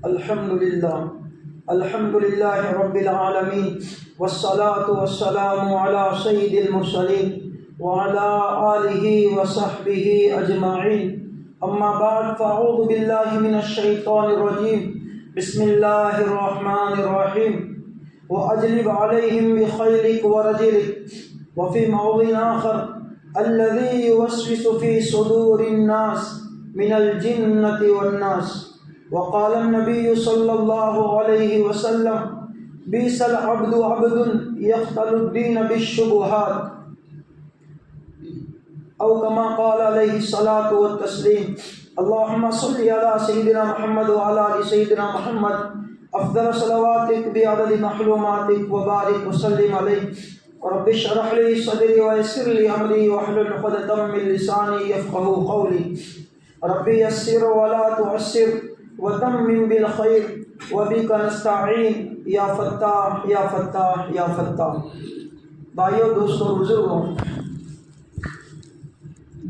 الحمد للہ رب العالمین والصلاة والسلام علی سید المرسلین وعلی آلہ وصحبہ اجمعین، اما بعد فاعوذ باللہ من الشیطان الرجیم، بسم اللہ الرحمن الرحیم، وأجلب عليهم بخيلك ورجلك، وفي موضع آخر الذي يوسوس في صدور الناس من الجنة والناس، وقال النبي صلى الله عليه وسلم بئس العبد عبد يختل الدين بالشبهات، أو كما قال عليه الصلاة والتسليم. اللهم صل على سيدنا محمد وعلى آل سيدنا محمد افضل صلواتك بعدد معلوماتك وبارك وسلم عليه. رب اشرح لي صدري ويسر لي امري واحلل عقدة من لساني يفقهوا قولي. رب يسر ولا تعسر وتمم بالخير وبك نستعين يا فتاح يا فتاح يا فتاح. بھائیو، دوستو، بزرگوں،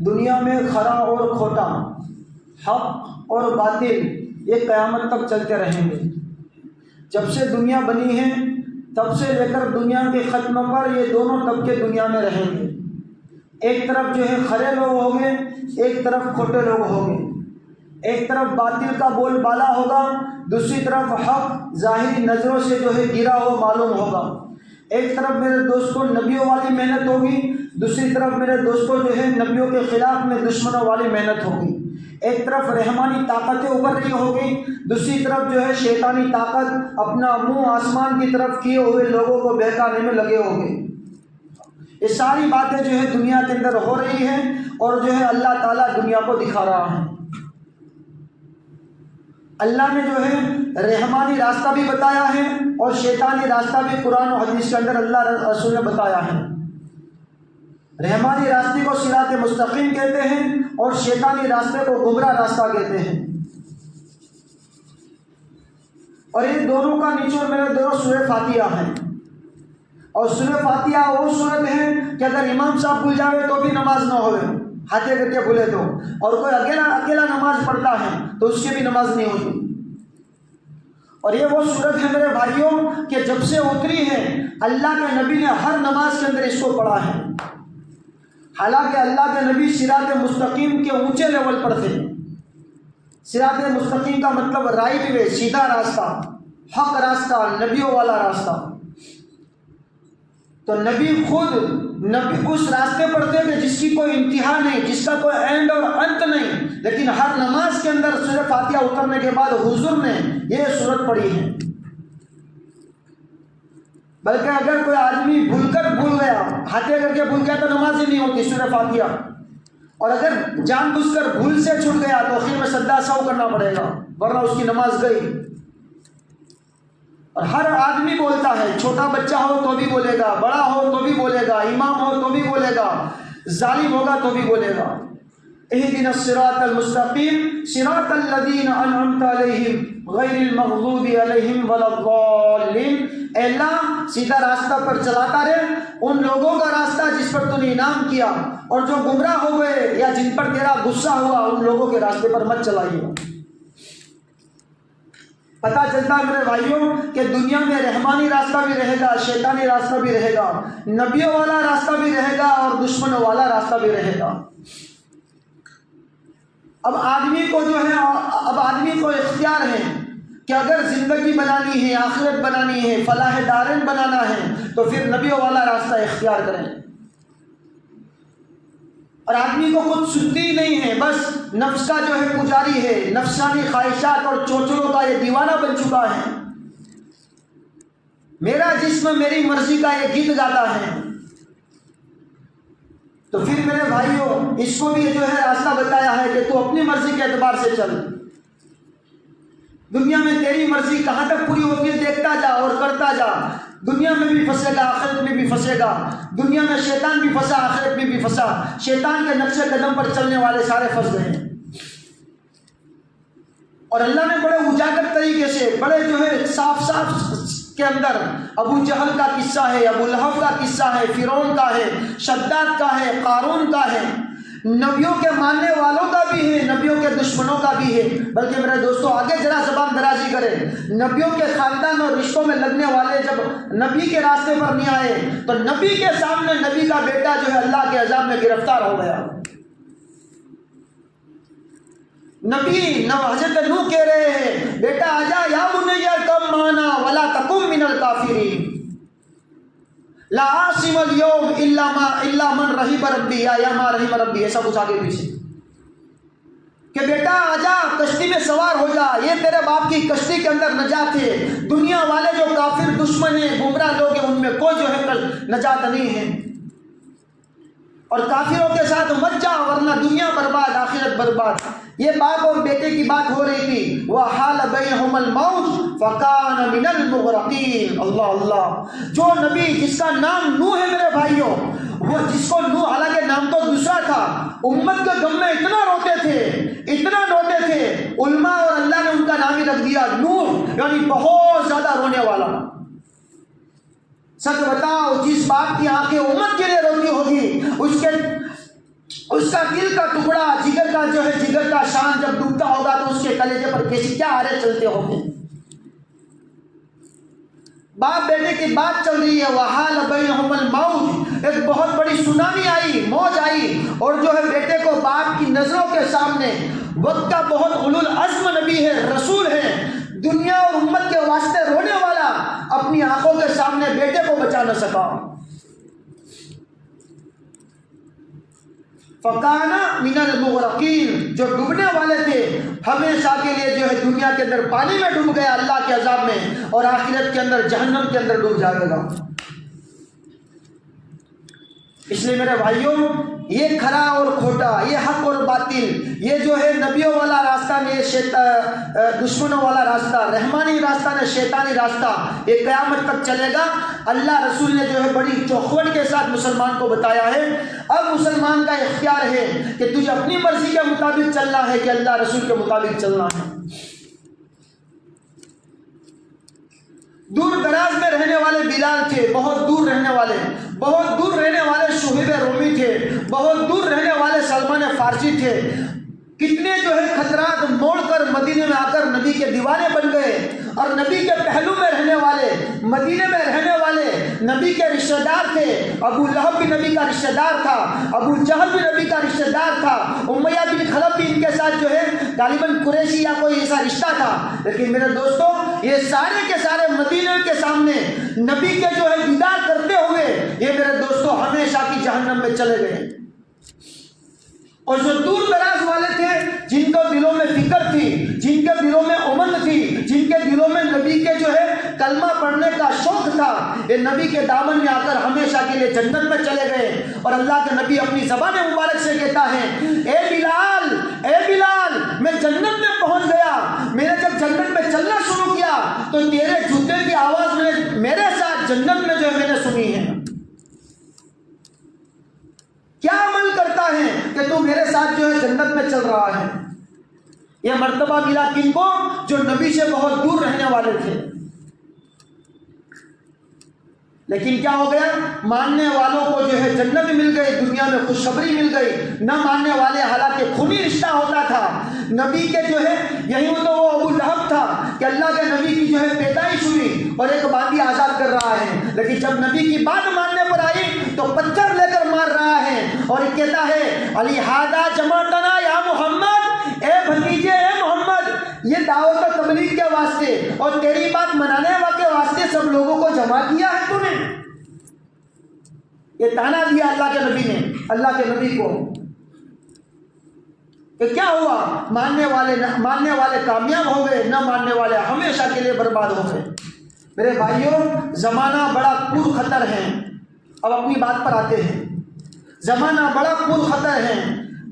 دنیا میں کھرا اور کھوٹا، حق اور باطل یہ قیامت تک چلتے رہیں گے. جب سے دنیا بنی ہے تب سے لے کر دنیا کے ختم پر یہ دونوں طبقے دنیا میں رہیں گے. ایک طرف جو ہے کھرے لوگ ہوں گے، ایک طرف کھوٹے لوگ ہوں گے. ایک طرف باطل کا بول بالا ہوگا، دوسری طرف حق ظاہری نظروں سے جو ہے گرا ہوا معلوم ہوگا. ایک طرف میرے دوستوں نبیوں والی محنت ہوگی، دوسری طرف میرے دوستوں جو ہے نبیوں کے خلاف میں دشمنوں والی محنت ہوگی. ایک طرف رحمانی طاقتیں ابھر رہی ہوگی، دوسری طرف جو ہے شیطانی طاقت اپنا منہ آسمان کی طرف کیے ہوئے لوگوں کو بہکانے میں لگے ہوں گے. یہ ساری باتیں جو ہے دنیا کے اندر ہو رہی ہیں اور جو ہے اللہ تعالیٰ دنیا کو دکھا رہا ہے. اللہ نے جو ہے رحمانی راستہ بھی بتایا ہے اور شیطانی راستہ بھی قرآن و حدیث کے اندر اللہ رسول نے بتایا ہے. رحمانی راستے کو صراط مستقیم کہتے ہیں اور شیطانی راستے کو گمراہ راستہ کہتے ہیں. اور یہ دونوں کا نچوڑ میرے دونوں سورہ فاتحہ ہیں. اور سورہ فاتحہ وہ صورت ہے کہ اگر امام صاحب بھول جاوے تو بھی نماز نہ ہوئے، ہاتھے کر کے بھولے تو، اور کوئی اکیلا نماز پڑھتا ہے تو اس کی بھی نماز نہیں ہوتی. اور یہ وہ صورت ہے میرے بھائیوں کہ جب سے اتری ہے اللہ کے نبی نے ہر نماز کے اندر اس کو پڑھا ہے. حالانکہ اللہ کے نبی صراط مستقیم کے اونچے لیول پر تھے. صراط مستقیم کا مطلب رائٹ وے، سیدھا راستہ، حق راستہ، نبیوں والا راستہ. تو نبی خود اس راستے پر تھے کہ جس کی کوئی انتہا نہیں، جس کا کوئی اینڈ اور انت نہیں، لیکن ہر نماز کے اندر سورہ فاتحہ اترنے کے بعد حضور نے یہ صورت پڑھی ہے. بلکہ اگر کوئی آدمی بھول گیا، ہاتھے کر کے بھول گیا تو نماز ہی نہیں ہوتی سورہ فاتحہ. اور اگر جان بوجھ کر بھول سے چھوٹ گیا تو آخر میں سجدہ سہو کرنا پڑے گا، ورنہ اس کی نماز گئی. اور ہر آدمی بولتا ہے، چھوٹا بچہ ہو تو بھی بولے گا، بڑا ہو تو بھی بولے گا، امام ہو تو بھی بولے گا، ظالم ہوگا تو بھی بولے گا. اهدنا الصراط المستقیم صراط الذین انعمت علیہم غیر المغضوب علیہم ولا الضالین. اے اللہ سیدھا راستہ پر چلاتا رہے، ان لوگوں کا راستہ جس پر تو نے انعام کیا، اور جو گمراہ ہو گئے یا جن پر تیرا غصہ ہوا ان لوگوں کے راستے پر مت چلائیے. پتہ چلتا ہے میرے بھائیوں کہ دنیا میں رحمانی راستہ بھی رہے گا، شیطانی راستہ بھی رہے گا، نبیوں والا راستہ بھی رہے گا اور دشمنوں والا راستہ بھی رہے گا. اب آدمی کو اختیار ہے کہ اگر زندگی بنانی ہے، آخرت بنانی ہے، فلاح دارین بنانا ہے تو پھر نبیوں والا راستہ اختیار کریں. اور آدمی کو کچھ سنتی ہی نہیں ہے، بس نفس کا جو ہے پجاری ہے، نفسانی خواہشات اور چوچلوں کا یہ دیوانہ بن چکا ہے. میرا جسم میری مرضی کا یہ گیت گاتا ہے. تو پھر میرے بھائیوں اس کو بھی جو ہے راستہ بتایا ہے کہ تو اپنی مرضی کے اعتبار سے چل. دنیا میں تیری مرضی کہاں تک پوری ہوتی ہے دیکھتا جا اور کرتا جا. دنیا میں بھی پھنسے گا، آخرت میں بھی پھنسے گا. دنیا میں شیطان بھی پھنسا، آخرت میں بھی پھنسا. شیطان کے نقش قدم پر چلنے والے سارے پھنس گئے. اور اللہ نے بڑے اجاگر طریقے سے، بڑے جو ہے صاف کے اندر ابو جہل کا قصہ ہے، ابو لہب کا قصہ ہے، فرعون کا ہے، شداد کا ہے، قارون کا ہے. نبیوں کے ماننے والوں کا بھی ہے، نبیوں کے دشمنوں کا بھی ہے۔ بلکہ میرے دوستوں آگے ذرا زبان درازی کریں، نبیوں کے خاندان اور رشتوں میں لگنے والے جب نبی کے راستے پر نہیں آئے تو نبی کے سامنے نبی کا بیٹا جو ہے اللہ کے عذاب میں گرفتار ہو گیا۔ نبی حضرت نوح کہہ رہے ہیں بیٹا آجا یا بنی ارکب معنا ولا تکن من الکافرین لا عاصم اليوم الا من رحم ربی یا ما رحم ربی، ایسا کچھ آگے پیچھے کہ بیٹا آجا کشتی میں سوار ہو جا، یہ تیرے باپ کی کشتی کے اندر نجات ہے، دنیا والے جو کافر دشمن ہیں گمراہ لوگ ہیں ان میں کوئی جو ہے نجات نہیں ہے، اور کافروں کے ساتھ مت جا ورنہ دنیا برباد آخرت برباد۔ یہ باپ اور بیٹے کی بات ہو رہی تھی، وَحَالَ بَيْنَهُمَ الْمَوْجُ فَكَانَ مِنَ الْمُغْرَقِينَ۔ اللہ اللہ، جو نبی جس کا نام نوح ہے میرے بھائیوں، وہ جس کو نوح، حالانکہ نام تو دوسرا تھا، امت کے غم میں اتنا روتے تھے علماء اور اللہ نے ان کا نام ہی رکھ دیا نوح، یعنی بہت زیادہ رونے والا۔ سچ بتاؤ جس باپ کی آنکھیں امت کے لیے روتی ہوگی، اس کا دل کا ٹکڑا، جگر کا جو ہے جگر کا شان جب ڈوبتا ہوگا تو اس کے کلیجے پر کیسے کیا آرے چلتے ہوں گے۔ باپ بیٹے کی بات چل رہی ہے، وحال بینہم الموج، ایک بہت بڑی سونامی آئی، موج آئی، اور جو ہے بیٹے کو باپ کی نظروں کے سامنے، وقت کا بہت اولو العزم نبی ہے، رسول ہے، دنیا اور امت کے واسطے رونے والا، اپنی آنکھوں کے سامنے بیٹے کو بچا نہ سکا۔ فَكَانَ مِنَ الْمُغْرَقِينَ، جو ڈوبنے والے تھے ہمیشہ کے لیے جو ہے دنیا کے اندر پانی میں ڈوب گیا اللہ کے عذاب میں، اور آخرت کے اندر جہنم کے اندر ڈوب جائے گا۔ اس لیے میرے بھائیوں یہ کھرا اور کھوٹا، یہ حق اور باطل، یہ جو ہے نبیوں والا راستہ نہیں، دشمنوں والا راستہ، رحمانی راستہ نہیں شیطانی راستہ، یہ قیامت تک چلے گا۔ اللہ رسول نے جو ہے بڑی چوکھوٹ کے ساتھ مسلمان کو بتایا ہے۔ اب مسلمان کا اختیار ہے کہ تجھے اپنی مرضی کے مطابق چلنا ہے کہ اللہ رسول کے مطابق چلنا ہے۔ دور دراز میں رہنے والے بلال تھے، بہت دور رہنے والے شہیب رومی تھے، بہت دور رہنے والے سلمان فارسی تھے، کتنے جو ہے خطرات موڑ کر مدینے میں آ کر نبی کے دیوانے بن گئے، اور نبی کے پہلو میں رہنے والے، مدینے میں رہنے والے نبی کے رشتہ دار تھے۔ ابو لہب بھی نبی کا رشتہ دار تھا، ابو جہل بھی نبی کا رشتہ دار تھا، امیہ بن خلف بھی ان کے ساتھ جو ہے غالباً قریشی یا کوئی ایسا رشتہ تھا۔ لیکن میرے دوستوں یہ سارے کے سارے مدینے کے سامنے نبی کے جو ہے دیدار کرتے ہوئے یہ میرے دوستوں ہمیشہ کی جہنم میں چلے گئے۔ اور جو دور دراز والے تھے، جن کو دلوں میں فکر تھی، جن کے دلوں میں امن تھی، جن کے دلوں میں نبی کے جو ہے کلمہ پڑھنے کا شوق تھا، یہ نبی کے دامن میں آ کر ہمیشہ کے لیے جنت میں چلے گئے۔ اور اللہ کے نبی اپنی زبان مبارک سے کہتا ہے، اے بلال میں جنت میں پہنچ گیا، میں نے جب جنت میں چلنا شروع کیا تو تیرے جوتے کی آواز میں میرے ساتھ جنت میں جو ہے میں نے سنی ہے۔ کیا عمل کرتا ہے کہ تو میرے ساتھ جو ہے جنت میں چل رہا ہے؟ یہ مرتبہ ملا کن کو؟ جو نبی سے بہت دور رہنے والے تھے۔ لیکن کیا ہو گیا؟ ماننے والوں کو جو ہے جنت مل گئی، دنیا میں خوشخبری مل گئی۔ نہ ماننے والے حالانکہ خونی رشتہ ہوتا تھا نبی کے جو ہے، یہی تو وہ ابو لہب تھا کہ اللہ کے نبی کی جو ہے پیدائش ہوئی اور ایک باندی آزاد کر رہا ہے، لیکن جب نبی کی بات ماننے پر آئی تو پتھر لے کر مار رہا ہے، اور کہتا ہے علی ہادہ جماعتنا یا محمد، اے بھتیجے اے محمد، یہ دعوت و تبلیغ کے واسطے اور تیری بات منانے کے واسطے سب لوگوں کو جمع کیا ہے تو نے؟ یہ تانا دیا اللہ کے نبی نے اللہ کے نبی کو کہ کیا ہوا؟ ماننے والے کامیاب ہو گئے، نہ ماننے والے ہمیشہ کے لیے برباد ہو گئے۔ میرے بھائیوں زمانہ بڑا پر خطر ہے۔ اب اپنی بات پر آتے ہیں۔ زمانہ بڑا پر خطر ہے،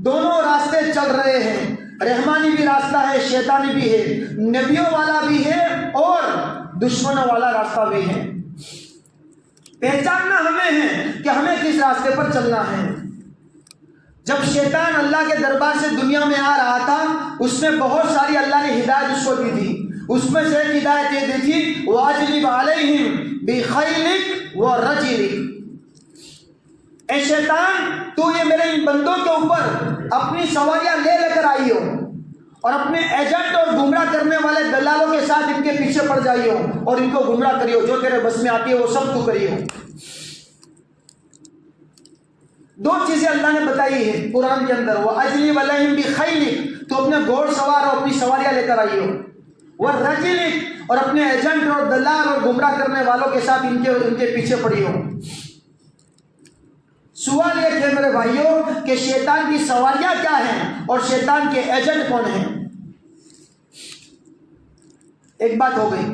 دونوں راستے چل رہے ہیں، رحمانی بھی راستہ ہے، شیطانی بھی ہے، نبیوں والا بھی ہے اور دشمنوں والا راستہ بھی ہے۔ پہچاننا ہمیں ہے کہ ہمیں کس راستے پر چلنا ہے۔ جب شیطان اللہ کے دربار سے دنیا میں آ رہا تھا، اس میں بہت ساری اللہ نے ہدایت اس کو دی تھی۔ اس میں سے ایک ہدایت یہ دی تھی، وَأَجْلِبْ عَلَيْهِمْ بِخَيْلِكَ وَرَجِلِكَ، اے شیطان تو یہ میرے ان بندوں کے اوپر اپنی سواریاں لے کر آئی ہو اور اپنے ایجنٹ اور گمراہ کرنے والے دلالوں کے ساتھ ان کے پیچھے پڑ جائی ہو اور ان کو گمراہ کری ہو، جو تیرے بس میں آتی ہے وہ سب تو کری ہو۔ دو چیزیں اللہ نے بتائی ہے قرآن کے اندر، وَأَجْلِبْ عَلَيْهِمْ بِخَيْلِكَ، تو اپنے گھوڑ سوار اور اپنی سواریاں لے کر آئی ہو، وَرَجِلِكَ، اور اپنے ایجنٹ اور دلال اور گمراہ کرنے والوں کے ساتھ ان کے پیچھے پڑی ہو۔ سوال یہ ہے میرے بھائیوں کہ شیطان کی سواریاں کیا ہیں اور شیطان کے ایجنٹ کون ہیں؟ ایک بات ہو گئی،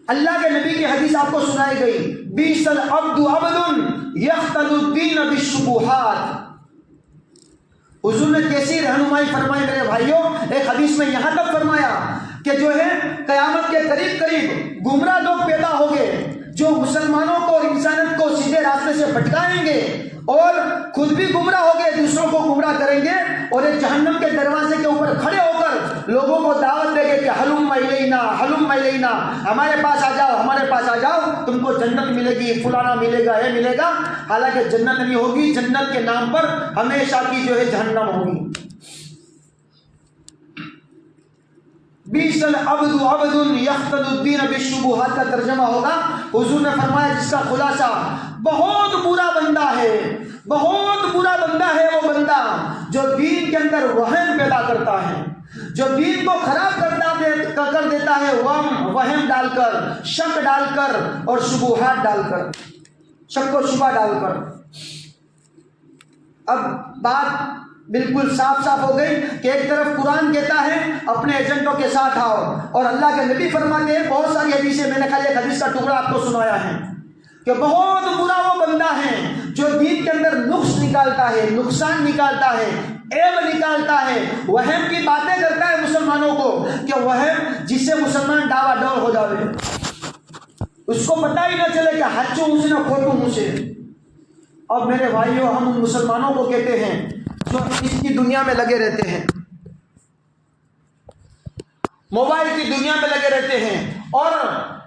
اللہ کے نبی کی حدیث آپ کو سنائی گئی، بِئْسَ الْعَبْدُ عَبْدٌ يَخْتَلُ الدِّينَ بِالشُّبُهَاتِ۔ حضور نے کیسی رہنمائی فرمائی میرے بھائیوں، ایک حدیث میں یہاں تک فرمایا کہ جو ہے قیامت کے قریب گمراہ لوگ پیدا ہوں گے جو مسلمانوں کو اور انسانیت کو سیدھے راستے سے بھٹکائیں گے اور خود بھی گمراہ ہو گئے، دوسروں کو گمراہ کریں گے، اور ایک جہنم کے دروازے کے اوپر کھڑے ہو کر لوگوں کو دعوت دیں گے کہ ہلم الینا، ہمارے پاس آ جاؤ، ہمارے پاس آ جاؤ، تم کو جنت ملے گی، فلانا ملے گا، یہ ملے گا، حالانکہ جنت نہیں ہوگی، جنت کے نام پر ہمیشہ کی جو ہے جہنم ہوگی۔ بِئْسَ الْعَبْدُ عَبْدٌ يَخْتَلُ الدِّينَ بِالشُّبُهَاتِ کا ترجمہ ہوگا، حضور نے فرمایا جس کا خلاصہ، بہت برا بندہ ہے، بہت برا بندہ ہے وہ بندہ جو دین کے اندر وہم پیدا کرتا ہے، جو دین کو خراب کر دیتا ہے، وہم ڈال کر، شک ڈال کر اور شبہات ڈال کر، شک و شبہ ڈال کر۔ اب بات بالکل صاف ہو گئی کہ ایک طرف قرآن کہتا ہے اپنے ایجنٹوں کے ساتھ آؤ، اور اللہ کے نبی فرماتے ہیں، بہت ساری حدیثیں، میں نے خالی ایک حدیث کا ٹکڑا آپ کو سنایا ہے کہ بہت برا وہ بندہ ہے جو دین کے اندر نقص نکالتا ہے، نقصان نکالتا ہے، عیب نکالتا ہے، وہم کی باتیں کرتا ہے مسلمانوں کو کہ وہم جس سے مسلمان ڈاوا ڈول ہو جاوے، اس کو پتہ ہی نہ چلے کہ ہچو مجھ سے نہ کھوٹو مجھ سے۔ اب میرے بھائیوں، ہم ان مسلمانوں کو کہتے ہیں جو اس کی دنیا میں لگے رہتے ہیں، موبائل کی دنیا میں لگے رہتے ہیں اور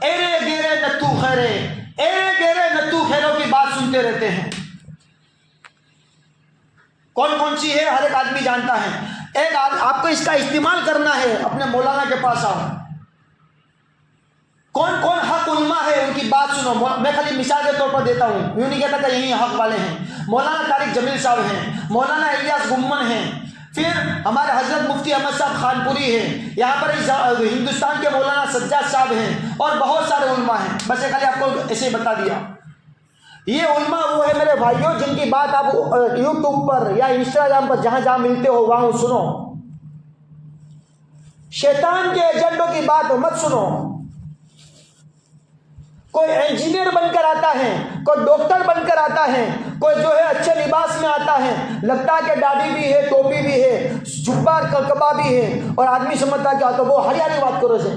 ایرے گیرے نتو خیرے، ایرے گیرے نتو خیروں کی بات سنتے رہتے ہیں۔ کون سی ہے ہر ایک آدمی جانتا ہے۔ ایک آپ کو اس کا استعمال کرنا ہے، اپنے مولانا کے پاس آؤ، کون حق علماء ہے ان کی بات سنو۔ میں خالی مثال کے طور پر دیتا ہوں، یوں نہیں کہتا کہ یہی حق والے ہیں۔ مولانا طارق جمیل صاحب ہیں، مولانا الیاس گمن ہیں، پھر ہمارے حضرت مفتی احمد صاحب خانپوری ہیں، یہاں پر ہندوستان کے مولانا سجاد صاحب ہیں، اور بہت سارے علماء ہیں۔ بس خالی آپ کو ایسے بتا دیا۔ یہ علماء وہ ہے میرے بھائیوں جن کی بات آپ یوٹیوب پر یا انسٹاگرام پر جہاں ملتے ہو وہاں سنو۔ شیطان کے ایجنٹوں کی بات مت سنو۔ کوئی انجینئر بن کر آتا ہے، کوئی ڈاکٹر بن کر آتا ہے، کوئی جو ہے اچھے لباس میں آتا ہے، لگتا ہے کہ داڑھی بھی ہے، ٹوپی بھی ہے، جھبا کبا بھی ہے، اور آدمی سمجھتا ہے کہ تو وہ ہریانی بات کرو سے۔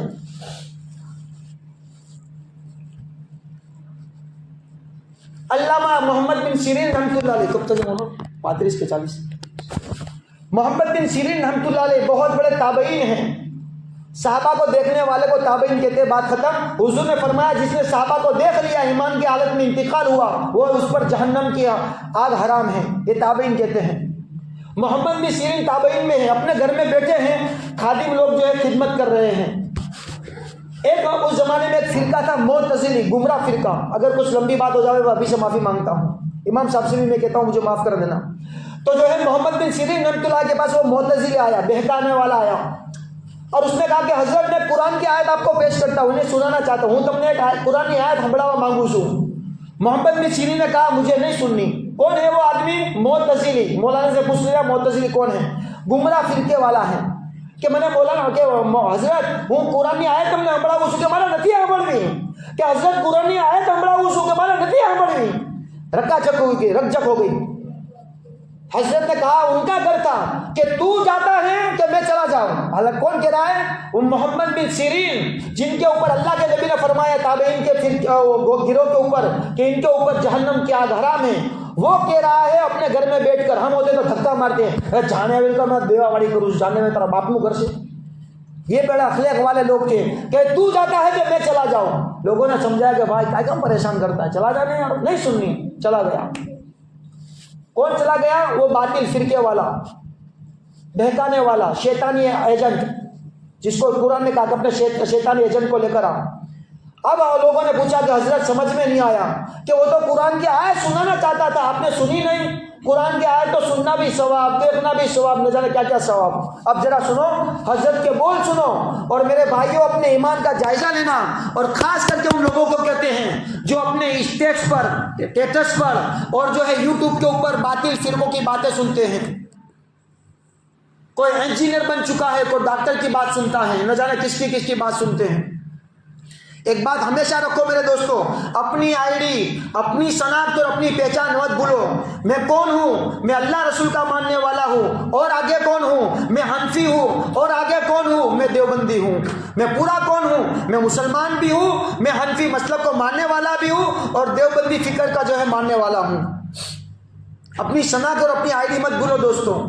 علامہ محمد بن سیرین رحمۃ اللہ علیہ، کب تک 35 کے 40، محمد بن سیرین رحمۃ اللہ علیہ بہت بڑے تابعین ہیں، صحابہ کو دیکھنے والے کو تابعین کہتے ہیں۔ بات ختم۔ حضور نے فرمایا جس نے صحابہ کو دیکھ لیا، ایمان کی حالت میں انتقال ہوا، وہ اس پر جہنم کی آگ حرام ہے، یہ تابعین کہتے ہیں۔ محمد بن سیرین تابعین میں ہیں، اپنے گھر میں بیٹھے ہیں، خادم لوگ جو ہے خدمت کر رہے ہیں۔ ایک اس زمانے میں ایک فرقہ تھا معتزلی، گمراہ فرقہ۔ اگر کچھ لمبی بات ہو جائے وہ ابھی سے معافی مانگتا ہوں، امام صاحب سے بھی میں کہتا ہوں مجھے معاف کر دینا۔ تو جو ہے محمد بن سیرین رحمۃ اللہ کے پاس وہ معتزلی آیا، بہکانے والا آیا، اور اس نے کہا کہ حضرت میں قرآن کی آیت آپ کو پیش کرتا ہوں، انہیں سنانا چاہتا ہوں، تم نے ایک قرآن کی آیت ہمڑا ہوا مانگو سو۔ محمد بن سیرین نے کہا مجھے نہیں سننی۔ کون ہے وہ آدمی؟ معتزلی۔ مولانا سے پوچھ لیا معتزلی کون ہے؟ گمراہ فرقے والا ہے۔ کہ میں نے مولانا کہ حضرت وہ قرآن کی آیت ہم نے ہمڑا وہ سو کے مانا نتی ہمڑوی، کہ حضرت قرآن کی آیت ہمڑا وہ سو کے مانا نتی ہمڑوی، رکا چک ہو گئی، رک جک ہو گئی۔ حضرت نے کہا ان کا گھر تھا کہ تو جاتا ہے کہ میں چلا جاؤں۔ حالانکہ کون کہہ رہا ہے؟ وہ محمد بن سیرین، جن کے اوپر اللہ کے نبی نے فرمایا تابعین کے گروہ کے اوپر کہ ان کے اوپر جہنم کی آگ حرام ہے، وہ کہہ رہا ہے اپنے گھر میں بیٹھ کر، ہم ہوتے تو دھکا مارتے ہیں، جانے والے کا میں دیوا واڑی کروں، جانے میں تیرا باپ نو گھر سے۔ یہ بڑے اخلاق والے لوگ تھے کہ تو جاتا ہے کہ میں چلا جاؤں۔ لوگوں نے سمجھایا کہ بھائی کیا پریشان کرتا ہے، چلا جانے یار، نہیں سننی، چلا گیا۔ کون چلا گیا؟ وہ باطل فرقے والا، بہکانے والا، شیطانی ایجنٹ، جس کو قرآن نے کہا کہ اپنے شیطانی ایجنٹ کو لے کر آ۔ اب لوگوں نے پوچھا کہ حضرت سمجھ میں نہیں آیا کہ وہ تو قرآن کی آیت سنانا چاہتا تھا، آپ نے سنی نہیں؟ قرآن کی آیت تو سننا بھی ثواب، دیکھنا بھی ثواب، نہ جانے کیا کیا ثواب۔ اب ذرا سنو، حضرت کے بول سنو، اور میرے بھائیوں اپنے ایمان کا جائزہ لینا، اور خاص کر کے ان لوگوں کو کہتے ہیں جو اپنے اسٹیٹس پر اور جو ہے یوٹیوب کے اوپر باطل فرقوں کی باتیں سنتے ہیں۔ کوئی انجینئر بن چکا ہے، کوئی ڈاکٹر کی بات سنتا ہے، نہ جانے کس کی بات سنتے ہیں۔ ایک بات ہمیشہ رکھو میرے دوستو، اپنی آئی ڈی، اپنی شناخت اور اپنی پہچان مت بھولو۔ میں کون ہوں؟ میں اللہ رسول کا ماننے والا ہوں، اور آگے کون ہوں؟ میں حنفی ہوں، اور آگے کون ہوں؟ میں دیوبندی ہوں۔ میں پورا کون ہوں؟ میں مسلمان بھی ہوں، میں حنفی مسلک کو ماننے والا بھی ہوں، اور دیوبندی فکر کا جو ہے ماننے والا ہوں۔ اپنی شناخت اور اپنی آئی ڈی مت بھولو دوستو۔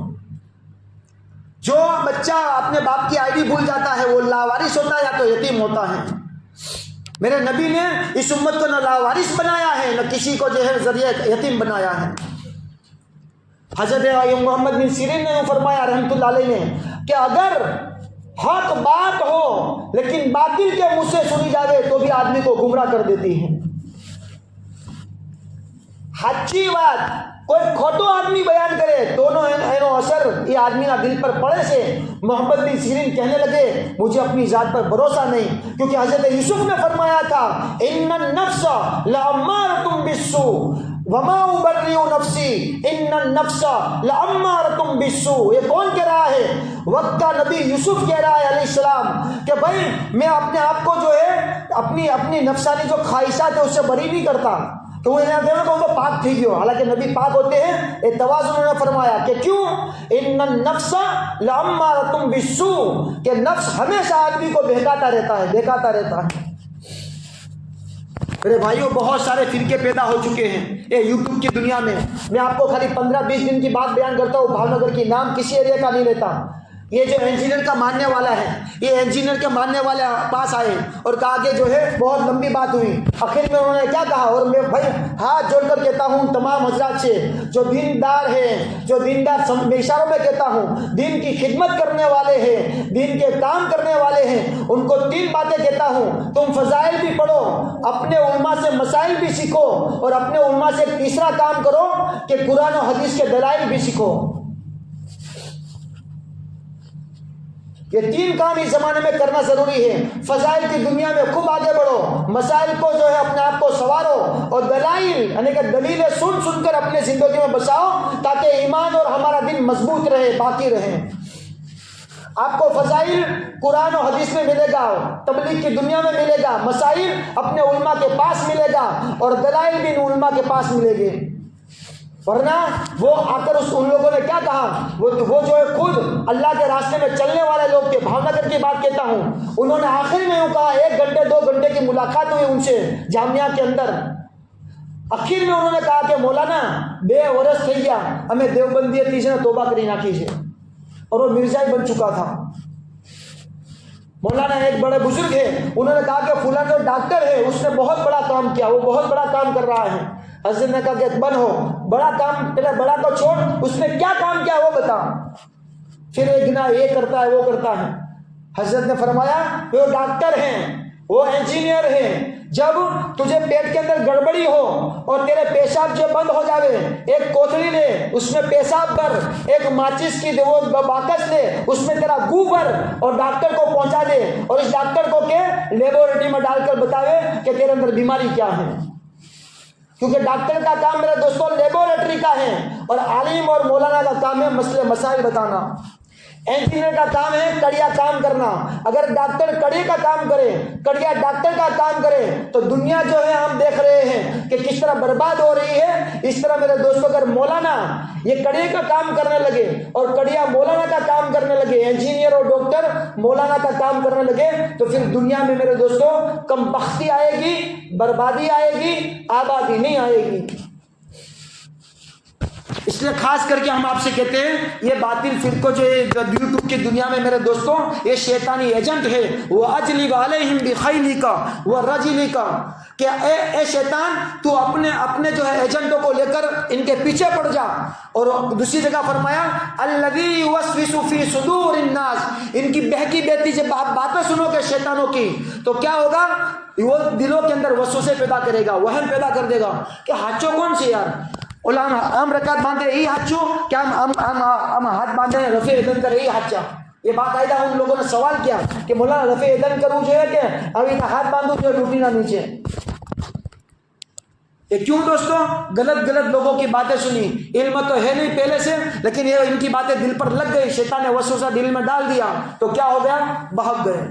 جو بچہ اپنے باپ کی آئی ڈی بھول جاتا ہے وہ لاوارث ہوتا ہے یا تو یتیم ہوتا ہے۔ میرے نبی نے اس امت کو نہ لاوارث بنایا ہے، نہ کسی کو جو ہے ذریعہ یتیم بنایا ہے۔ حضرت محمد بن سیرین نے فرمایا رحمۃ اللہ علیہ نے کہ اگر حق بات ہو لیکن باطل کے منہ سے سنی جائے تو بھی آدمی کو گمراہ کر دیتی ہے۔ سچی بات کوئی کھوٹو آدمی بیان کرے دونوں اینو اثر یہ آدمی نہ دل پر پڑے سے محمد بن سیرین کہنے لگے مجھے اپنی ذات پر بھروسہ نہیں، کیونکہ حضرت یوسف نے فرمایا تھا ان النفس لامارۃ بالسوء وما ابرئ نفسی ان النفس لامارۃ بالسوء۔ یہ کون کہہ رہا ہے؟ وقت کا نبی یوسف کہہ رہا ہے علیہ السلام کہ بھائی میں اپنے آپ کو جو ہے اپنی نفسانی جو خواہشات ہے اس سے بری نہیں کرتا، تو وہ تو پاک ٹھیک ہو، حالانکہ نبی پاک ہوتے ہیں۔ ایک توازن انہوں نے فرمایا کہ کیوں؟ ان النفس لامارۃ بالسوء، کہ نفس ہمیشہ آدمی کو بہکاتا رہتا ہے۔ میرے بھائیوں بہت سارے فرقے پیدا ہو چکے ہیں یہ یوٹیوب کی دنیا میں۔ میں آپ کو خالی 15-20 دن کی بات بیان کرتا ہوں، بھاؤ نگر کی، نام کسی ایریا کا نہیں لیتا۔ یہ جو انجینئر کا ماننے والا ہے، یہ انجینئر کے ماننے والے پاس آئے اور کہا کہ جو ہے بہت لمبی بات ہوئی، آخر میں انہوں نے کیا کہا، اور میں بھائی ہاتھ جوڑ کر کہتا ہوں تمام حضرات سے جو دیندار ہیں، جو دیندار میں اشاروں میں کہتا ہوں دین کی خدمت کرنے والے ہیں، دین کے کام کرنے والے ہیں، ان کو 3 باتیں کہتا ہوں، تم فضائل بھی پڑھو، اپنے علماء سے مسائل بھی سیکھو، اور اپنے علماء سے ایک تیسرا کام کرو کہ قرآن و حدیث کے دلائل بھی سیکھو۔ یہ 3 کام اس زمانے میں کرنا ضروری ہے۔ فضائل کی دنیا میں خوب آگے بڑھو، مسائل کو جو ہے اپنے آپ کو سنوارو، اور دلائل یعنی کہ دلیلیں سن کر اپنے زندگی میں بساؤ تاکہ ایمان اور ہمارا دین مضبوط رہے، باقی رہے۔ آپ کو فضائل قرآن و حدیث میں ملے گا، تبلیغ کی دنیا میں ملے گا، مسائل اپنے علماء کے پاس ملے گا، اور دلائل بھی ان علماء کے پاس ملے گے۔ ورنہ وہ آ کر ان لوگوں نے کیا کہا، وہ جو ہے خود اللہ کے راستے میں چلنے والے لوگ تھے، بھاؤ نگر کی بات کہتا ہوں، انہوں نے آخر میں یوں کہا، 1 گھنٹے 2 گھنٹے کی ملاقات ہوئی ان سے جامعہ کے اندر، آخر میں انہوں نے کہا کہ مولانا 2 ورس تھی گیا ہمیں دیوبندی تیسرا توبہ کری ناکی سے، اور وہ مرزائی بن چکا تھا۔ مولانا ایک بڑے بزرگ ہے، انہوں نے کہا کہ فلاں جو ڈاکٹر ہے اس نے بہت بڑا کام کیا، وہ بہت بڑا کام کر رہا ہے۔ حضرت نے کہا کہ بن ہو، بڑا کام پہلے بڑا تو چھوڑ، اس نے کیا کام کیا وہ بتا۔ پھر ایک گنا یہ کرتا ہے وہ کرتا ہے۔ حضرت نے فرمایا وہ ڈاکٹر ہیں، وہ انجینئر ہیں، جب تجھے پیٹ کے اندر گڑبڑی ہو اور تیرے پیشاب جو بند ہو جاوے، ایک کوتھڑی لے اس میں پیشاب بھر، ایک ماچس کی وہ باکس لے اس میں تیرا گو بھر، اور ڈاکٹر کو پہنچا دے، اور اس ڈاکٹر کو کہ لیبورٹری میں ڈال کر بتاوے کہ تیرے اندر بیماری کیا ہے۔ کیونکہ ڈاکٹر کا کام میرے دوستوں لیبورٹری کا ہے، اور عالم اور مولانا کا کام ہے مسئلے مسائل بتانا۔ انجینئر کا کام ہے کڑیا کام کرنا۔ اگر ڈاکٹر کڑی کا کام کرے، کڑیا ڈاکٹر کا کام کرے، تو دنیا جو ہے ہم دیکھ رہے ہیں کہ کس طرح برباد ہو رہی ہے۔ اس طرح میرے دوستوں اگر مولانا یہ کڑی کا کام کرنے لگے اور کڑیا مولانا کا کام کرنے لگے، انجینئر اور ڈاکٹر مولانا کا کام کرنے لگے، تو پھر دنیا میں میرے دوستوں کم بختی آئے گی، بربادی آئے گی، آبادی نہیں آئے گی۔ اس اس لیے خاص کر کے ہم آپ سے کہتے ہیں یہ باطل فرقوں جو یوٹیوب کی دنیا میں میرے دوستوں یہ شیطانی ایجنٹ ہے، وہ اجلب علیہم بخیلک و رجلک، کہ اے شیطان تو اپنے جو ہے ایجنٹوں کو لے کر ان کے پیچھے پڑ جا. اور دوسری جگہ فرمایا الذی یوسوس فی صدور الناس، ان کی بہکی بہتی جب آپ باتیں سنو گے شیطانوں کی تو کیا ہوگا، وہ دلوں کے اندر وسوسے پیدا کرے گا، وہم پیدا کر دے گا کہ ہاتھوں کون سے یار علماء ہم رکعت باندھے یہی ہاتھوں کیا ہم ہاتھ باندھے رفع یدین کرے یہی ہاتھ. یہ باقاعدہ ان لوگوں نے سوال کیا کہ مولانا رفع یدین کروں جو ہے کہ ابھی نہ ہاتھ باندھوں جو ٹوٹی نہ نیچے. یہ کیوں دوستوں؟ غلط لوگوں کی باتیں سنی، علم تو ہے نہیں پہلے سے لیکن یہ ان کی باتیں دل پر لگ گئی، شیطان نے وسوسہ دل میں ڈال دیا تو کیا ہو گیا، بہک گئے.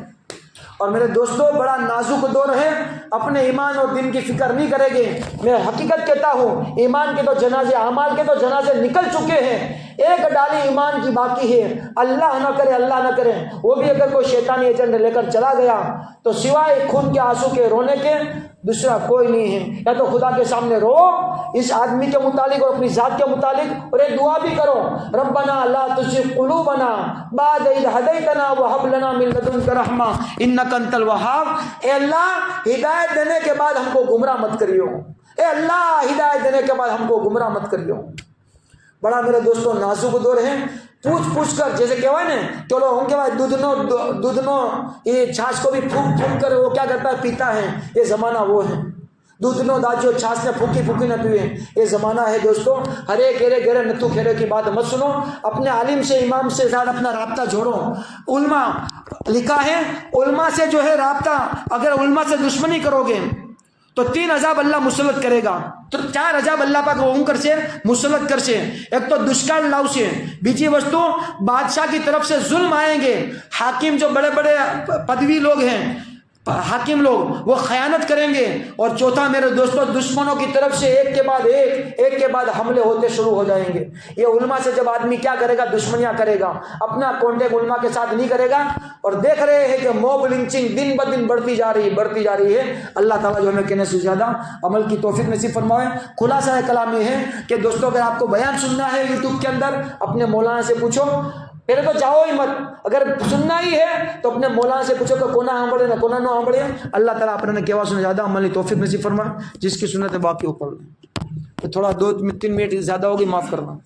اور میرے دوستوں بڑا نازک دور ہے، اپنے ایمان اور دین کی فکر نہیں کریں گے. میں حقیقت کہتا ہوں ایمان کے تو جنازے، اعمال کے تو جنازے نکل چکے ہیں، ایک ڈالی ایمان کی باقی ہے. اللہ نہ کرے وہ بھی اگر کوئی شیطانی ایجنٹ لے کر چلا گیا تو سوائے خون کے آنسو کے رونے کے دوسرا کوئی نہیں ہے. یا تو خدا کے سامنے رو اس آدمی کے متعلق اور اپنی ذات کے متعلق، اور ایک دعا بھی کرو ربنا لا تزغ قلوبنا بعد اذ ہدیتنا وہب لنا من لدنک رحمہ انک انت الوہاب. اے اللہ ہدایت دینے کے بعد ہم کو گمراہ مت کریو، اے اللہ ہدایت دینے کے بعد ہم کو گمراہ مت کریو. بڑا میرے دوستوں نازک دور ہے. پوچھ کر جیسے کہوا ہے نا چلو ان کے بعد دودھنو یہ چھاچ کو بھی پھونک کر وہ کیا کرتا ہے پیتا ہے. یہ زمانہ وہ ہے، دودھنو داجو چھاچ نے پھونکی نہ پیے، یہ زمانہ ہے دوستوں. ہرے گہرے نتو کھیرے کی بات مت سنو، اپنے عالم سے امام سے ساتھ اپنا رابطہ جوڑو. علماء لکھا ہے علماء سے جو ہے رابطہ، اگر علماء سے دشمنی کرو گے تو 3 عذاب اللہ مسلط کرے گا. تو 4 عذاب اللہ پاک وہ کر سے مسلط کر سے. ایک تو دشکال لاؤ سے، بیجی وستو بادشاہ کی طرف سے ظلم آئیں گے، حاکم جو بڑے پدوی لوگ ہیں حاکم لوگ وہ خیانت کریں گے. اور چوتھا میرے دوستوں دشمنوں کی طرف سے ایک کے بعد حملے ہوتے شروع ہو جائیں گے. یہ علماء سے جب آدمی کیا کرے گا، دشمنیاں کرے گا، اپنا کانٹیکٹ علماء کے ساتھ نہیں کرے گا. اور دیکھ رہے ہیں کہ موب لنچنگ دن بدن بڑھتی جا رہی ہے. اللہ تعالیٰ جو ہمیں کہنے سے زیادہ عمل کی توفیق نصیب فرمائے. خلاصہ کلام یہ ہے کہ دوستوں اگر آپ کو بیان سننا ہے یوٹیوب کے اندر اپنے مولانا سے پوچھو، پہلے تو جاؤ ہی مت، اگر سننا ہی ہے تو اپنے مولانا سے پوچھو کہ کونا ہمڑے نہ کونا نو ہمڑے. اللہ تعالیٰ اپنے کہوا سنے زیادہ عملی توفیق نصیب فرمائے. جس کی سنت ہے باقی اوپر تو تھوڑا 2-3 منٹ زیادہ ہوگی، معاف کرنا.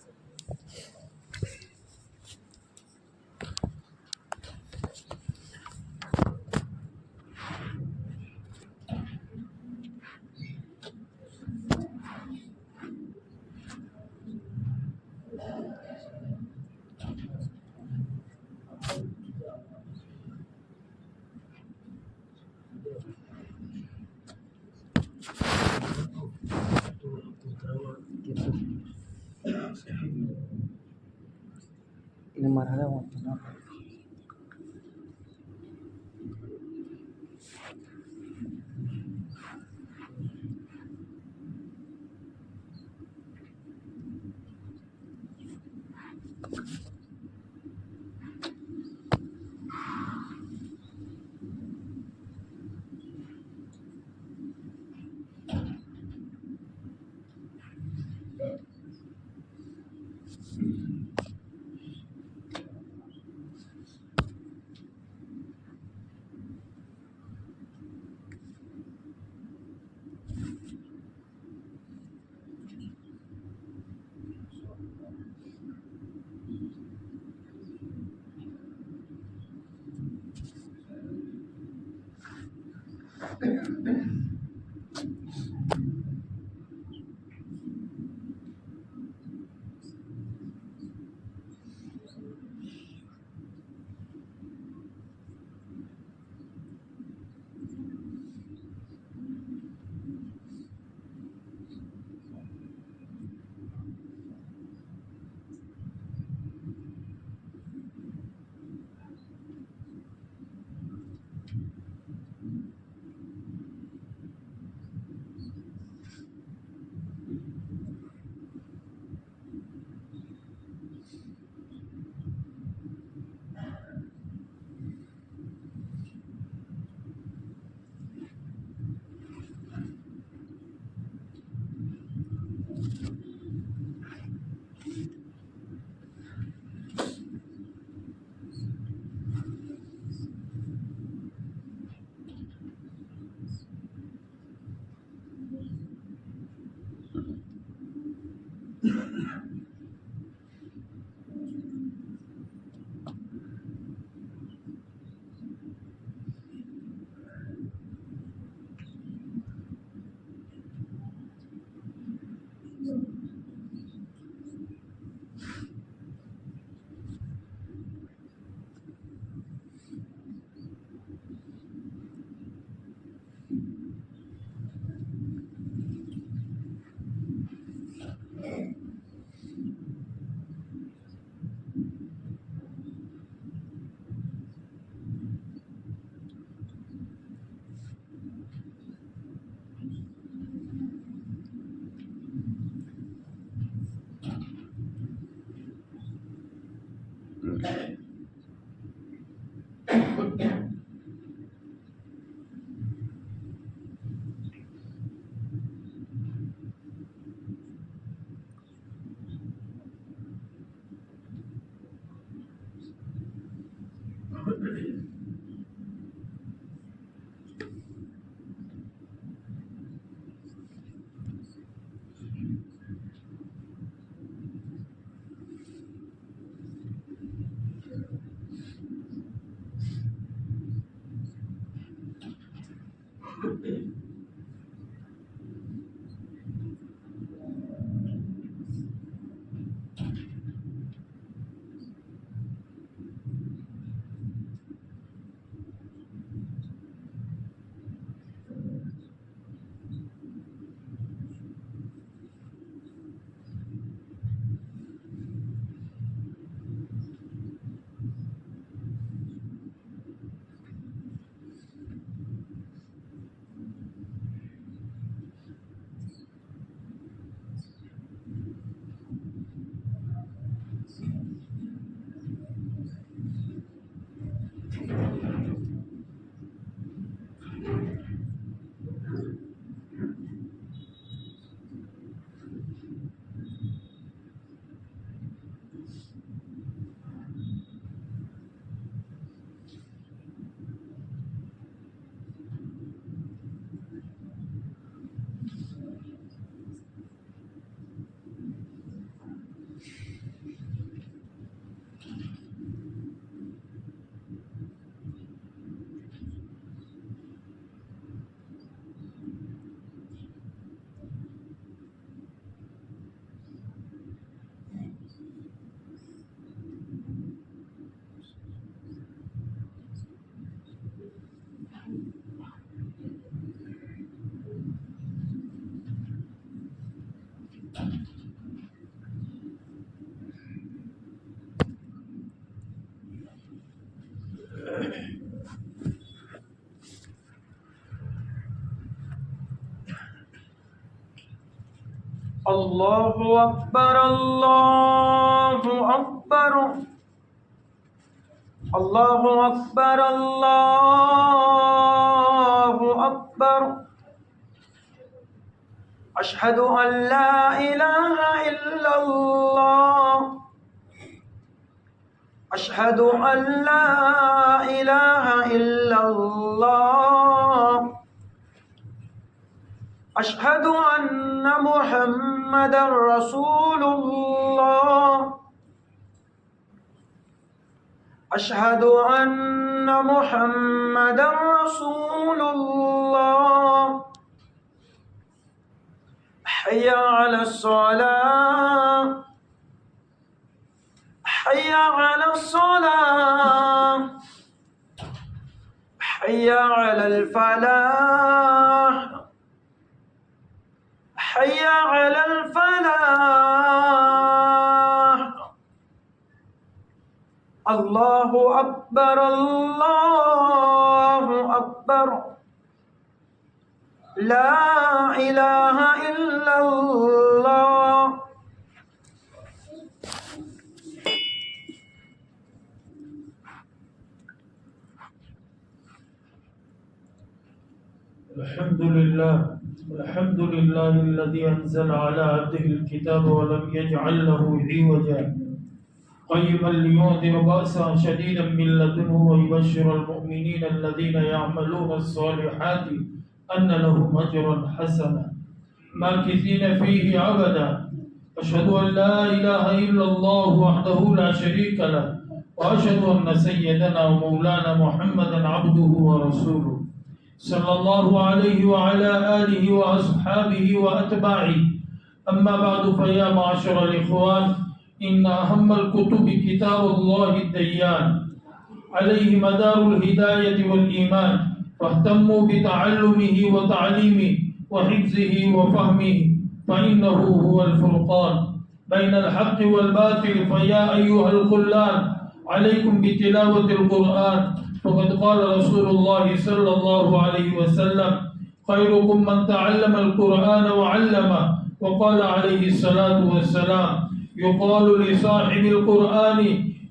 اللہ اکبر اللہ اکبر اللہ اکبر اللہ اکبر اشہد ان لا الہ الا اللہ اشہد ان لا الہ الا اللہ اشہد ان محمد رسول اللہ اشہد ان محمد رسول اللہ حی علی الصلاة حی علی الصلاة حی علی الفلاح حی علی الفلاح اللہ اکبر اللہ اکبر لا الہ الا اللہ. الحمد لله الذي أنزل على عبده الكتاب ولم يجعل له عوجا قيما لينذر بأسا شديدا من لدنه ويبشر المؤمنين الذين يعملون الصالحات أن لهم أجرا حسنا ماكثين فيه أبدا أشهد أن لا إله إلا الله وحده لا شريك له وأشهد أن سيدنا ومولانا محمدا عبده ورسوله صلى الله عليه وعلى آله وأصحابه وأتباعه. أما بعد فيا معشر الإخوان، إن أهم الكتب كتاب الله الديان عليه مدار الهداية والإيمان، فاهتموا بتعلمه وتعليمه وحفظه وفهمه، فإنه هو الفرقان بين الحق والباطل. فيا أيها الخلان، عليكم بتلاوة القرآن، فقد قال رسول الله صلى الله عليه وسلم: خيركم من تعلم القرآن وعلمه. وقال عليه الصلاة والسلام: يقال لصاحب القرآن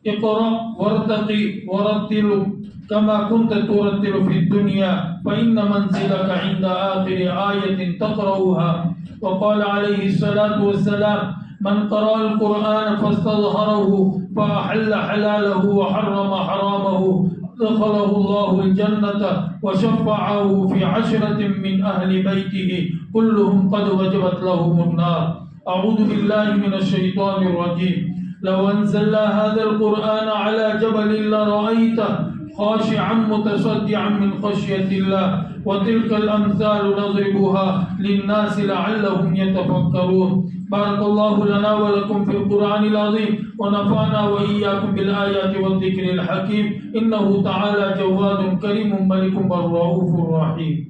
اقرأ وارتقي ورتل كما كنت ترتل في الدنيا، فإن منزلك عند آخر آية تقرأها. وقال عليه الصلاة والسلام: من قرأ القرآن فاستظهره فأحل حلاله وحرم حرامه دخله الله الجنة وشفعه في 10 من أهل بيته كلهم قد وجبت لهم النار. أعوذ بالله من الشيطان الرجيم. لو أنزلنا هذا القرآن على جبل لرأيته خاشعا متصدعا من خشية الله. وتلك الأمثال نضربها للناس لعلهم يتفكرون. بارك الله لنا ولكم في القرآن العظيم، ونفعنا وإياكم بالآيات والذكر الحكيم، إنه تعالى جواد كريم ملك الرؤوف الرحيم.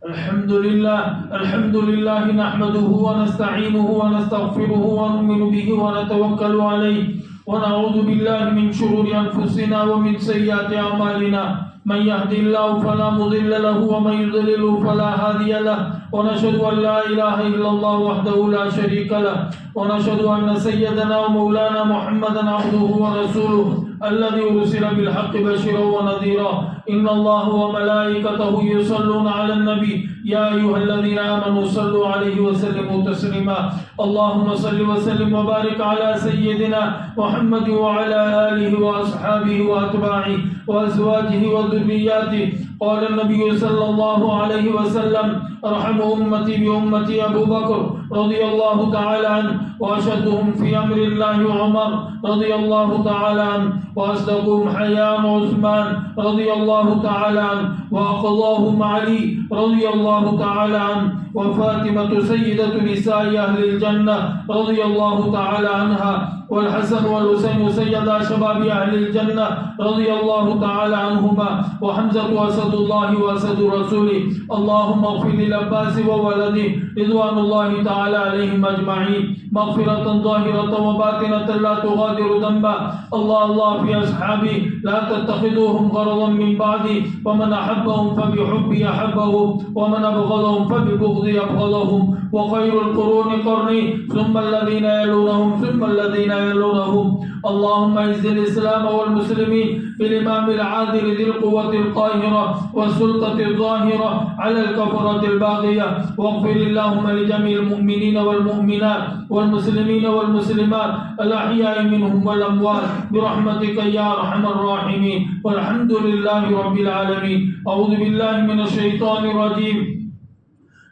الحمد لله نحمده ونستعينه ونستغفره ونؤمن به ونتوكل عليه، ونعوذ بالله من شرور أنفسنا ومن سيئات أعمالنا. من يهد الله فلا مضل له ومن يضلل فلا هادي له. ونشهد أن لا إله إلا الله وحده لا شريك له، ونشهد أن سيدنا ومولانا محمدا عبده ورسوله الذي أرسل بالحق بشيرا ونذيرا. إن الله وملائكته يصلون على النبي يا أيها الذين آمنوا صلوا عليه وسلموا تسليما. اللهم صل وسلم وبارك على سيدنا محمد وعلى آله وأصحابه وأتباعه وأزواجه وذرياته. قال النبي صلى الله عليه وسلم: أرحم أمتي بأمتي أبو بكر رضي الله تعالى عنه، وأشدهم في أمر الله عمر رضي الله تعالى عنه، وأصدقهم حياء عثمان رضي الله تعالى عنه، وأقضاهم علي رضي الله تعالى عنه، وفاطمة سيدة نساء أهل الجنة رضي الله تعالى عنها، والحسن والحسين سيدا شباب أهل الجنة رضي الله تعالى عنهما، وحمزة أسد الله وأسد رسوله. اللهم اغفر للعباس وولده رضوان الله تعالى عليهم أجمعين مغفرة ظاهرة وباطنة لا تغادر ذنبا. الله في أصحابي لا تتخذوهم غرضا من بعدي، ومن أحبهم فبحبي أحبهم، ومن أبغضهم فببغضي أبغضهم. وخير القرون قرني ثم الذين يلونهم ثم الذين يلونهم. اللهم اعز الإسلام والمسلمين بالإمام العادل ذي القوة القاهرة والسلطة الظاهرة على الكفرة الباغية. واغفر اللهم لجميع المؤمنين والمؤمنات والمسلمين والمسلمات الأحياء منهم والأموات برحمتك يا أرحم الراحمين، والحمد لله رب العالمين. أعوذ بالله من الشيطان الرجيم.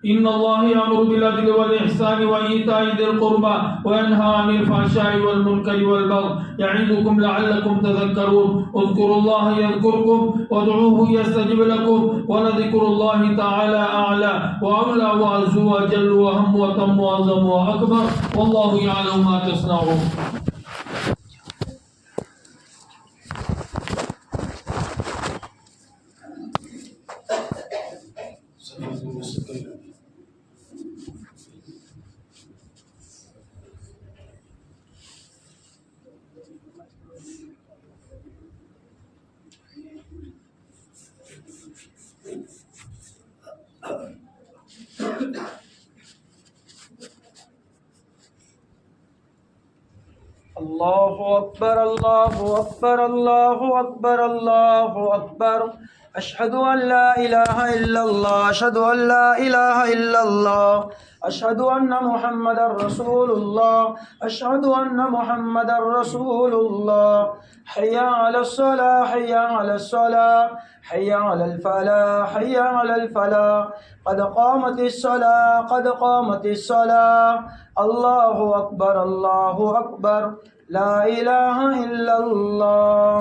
إن الله يأمر بالعدل والإحسان وإيتاء ذي القربى وينهى عن الفحشاء والمنكر والبغي يعظكم لعلكم تذكرون. اذكروا الله يذكركم وادعوه يستجب لكم، ولذكر الله تعالى أعلى وأولى وأعز وأجل وأهم وأتم وأعظم وأكبر، والله يعلم ما تصنعون. الله أكبر الله أكبر الله أكبر الله أكبر أشهد أن لا إله إلا الله أشهد أن لا إله إلا الله أشهد أن محمدا رسول الله أشهد أن محمدا رسول الله حي على الصلاة حي على الصلاة حي على الفلاح حي على الفلاح قد قامت الصلاة قد قامت الصلاة الله أكبر لا إله إلا الله